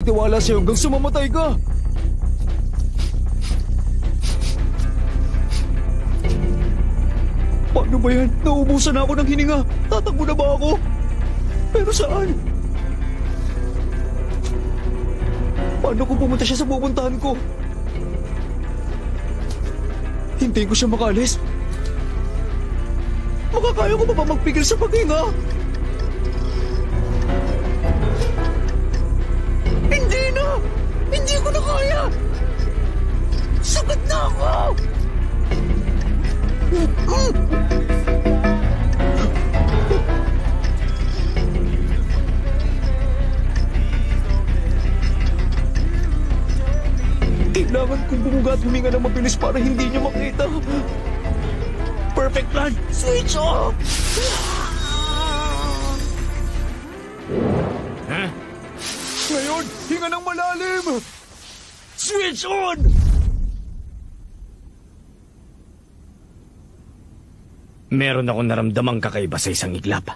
magtiwala sa'yo hanggang sumamatay ka. Paano ba yan? Nauubusan na ako ng hininga. Tatakbo na ba ako? Pero saan? Paano kung pumunta siya sa pupuntahan ko? Hintayin ko siya makaalis. Makakaya ko pa ba magpigil sa paghinga? Hindi na! Hindi ko na kaya! Sagat na ako! Kailangan kong bumuga at huminga ng mabilis para hindi niya makita. Perfect plan! Switch off! Huh? Ngayon, hinga ng malalim! Switch on! Meron akong naramdamang kakaiba sa isang iglap.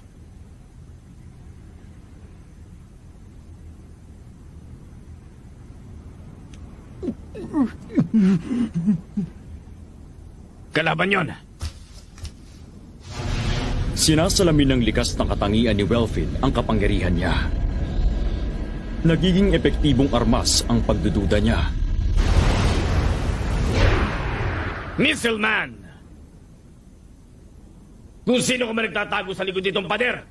Kalaban yon. Sinasalamin ng likas na katangian ni Welfin ang kapangyarihan niya. Nagiging epektibong armas ang pagdududa niya. Missile Man! Kung sino ka man nagtatago sa likod nitong pader,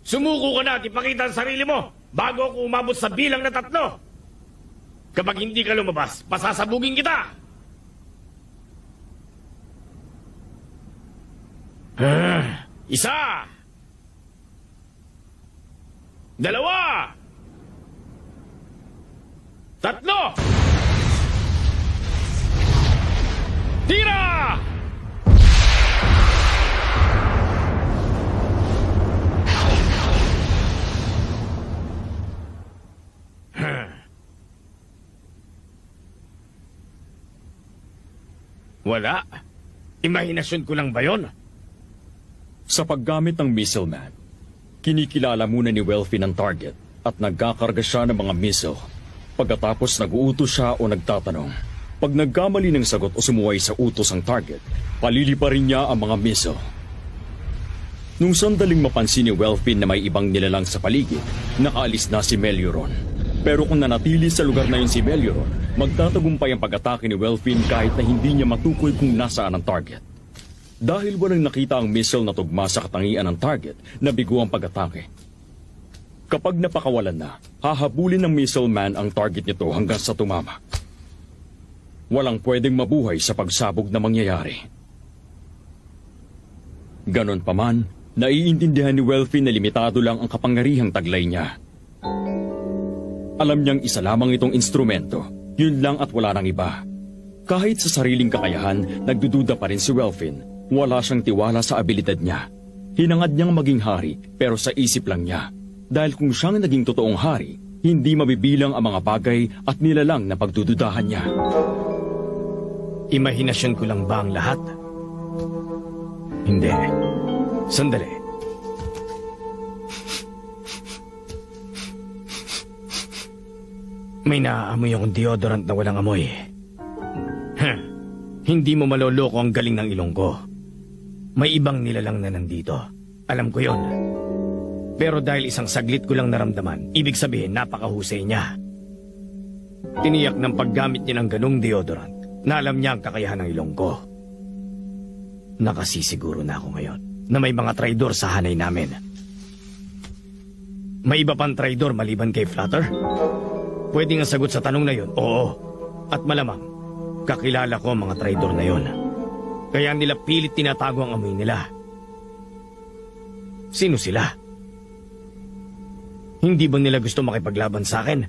sumuko ka na at ipakita ang sarili mo bago ako umabot sa bilang na 3. Kapag hindi ka lumabas, pasasabugin kita! Isa! 2! 3! Tira! Wala. Imahinasyon ko lang ba yun? Sa paggamit ng Missile Man, kinikilala muna ni Welfin ang target at nagkakarga siya ng mga missile. Pagkatapos nag-uutos siya o nagtatanong. Pag nagkamali ng sagot o sumuway sa utos ang target, paliliparin niya ang mga missile. Nung sandaling mapansin ni Welfin na may ibang nilalang sa paligid, nakaalis na si Melioron. Pero kung nanatili sa lugar na yun si Melioron, magtatagumpay ang pag-atake ni Welfin kahit na hindi niya matukoy kung nasaan ang target. Dahil walang nakita ang missile na tugma sa katangian ng target, nabigo ang pag-atake. Kapag napakawalan na, hahabulin ng Missile Man ang target nito hanggang sa tumama. Walang pwedeng mabuhay sa pagsabog na mangyayari. Ganon pa man, naiintindihan ni Welfin na limitado lang ang kapangyarihang taglay niya. Alam niyang isa lamang itong instrumento, yun lang at wala nang iba. Kahit sa sariling kakayahan, nagdududa pa rin si Welfin. Wala siyang tiwala sa abilidad niya. Hinangad niyang maging hari, pero sa isip lang niya. Dahil kung siyang naging totoong hari, hindi mabibilang ang mga bagay at nilalang na pagdududahan niya. Imahinasyon ko lang ba ang lahat? Hindi. Sandali. May naaamoy akong deodorant na walang amoy. Hindi mo maloloko ang galing ng ilong ko. May ibang nilalang na nandito. Alam ko yon. Pero dahil isang saglit ko lang naramdaman, ibig sabihin napakahusay niya. Tiniyak ng paggamit niya ng ganung deodorant na alam niya ang kakayahan ng ilong ko. Nakasisiguro na ako ngayon na may mga traidor sa hanay namin. May iba pang traidor maliban kay Flutter? Pwede nga sagot sa tanong na yon, oo. At malamang, kakilala ko ang mga traidor na yon. Kaya nila pilit tinatago ang amoy nila. Sino sila? Hindi ba nila gusto makipaglaban sa akin?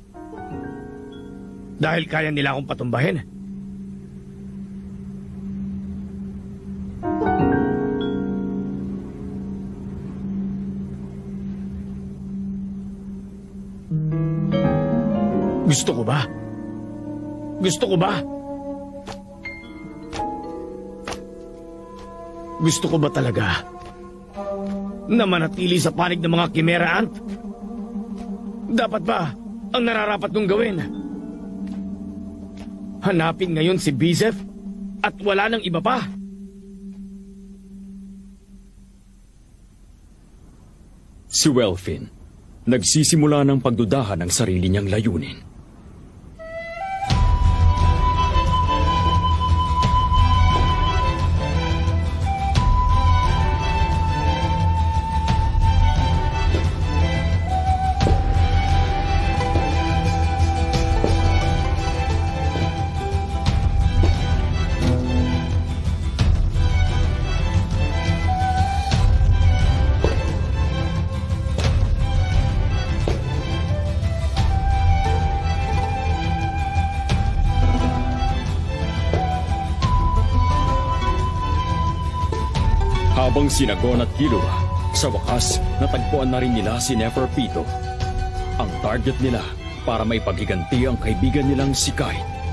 Dahil kaya nila akong patumbahin? Gusto ko ba? Gusto ko ba? Gusto ko ba talaga na manatili sa panig ng mga Chimera Ant? Dapat ba ang nararapat kong gawin. Hanapin ngayon si Bizef at wala nang iba pa. Si Welfin, nagsisimula ng pagdudahan ng sarili niyang layunin. Habang sinagon at Killua, sa wakas, natagpuan na rin nila si Neferpito. Ang target nila para may paghiganti ang kaibigan nilang si Kite.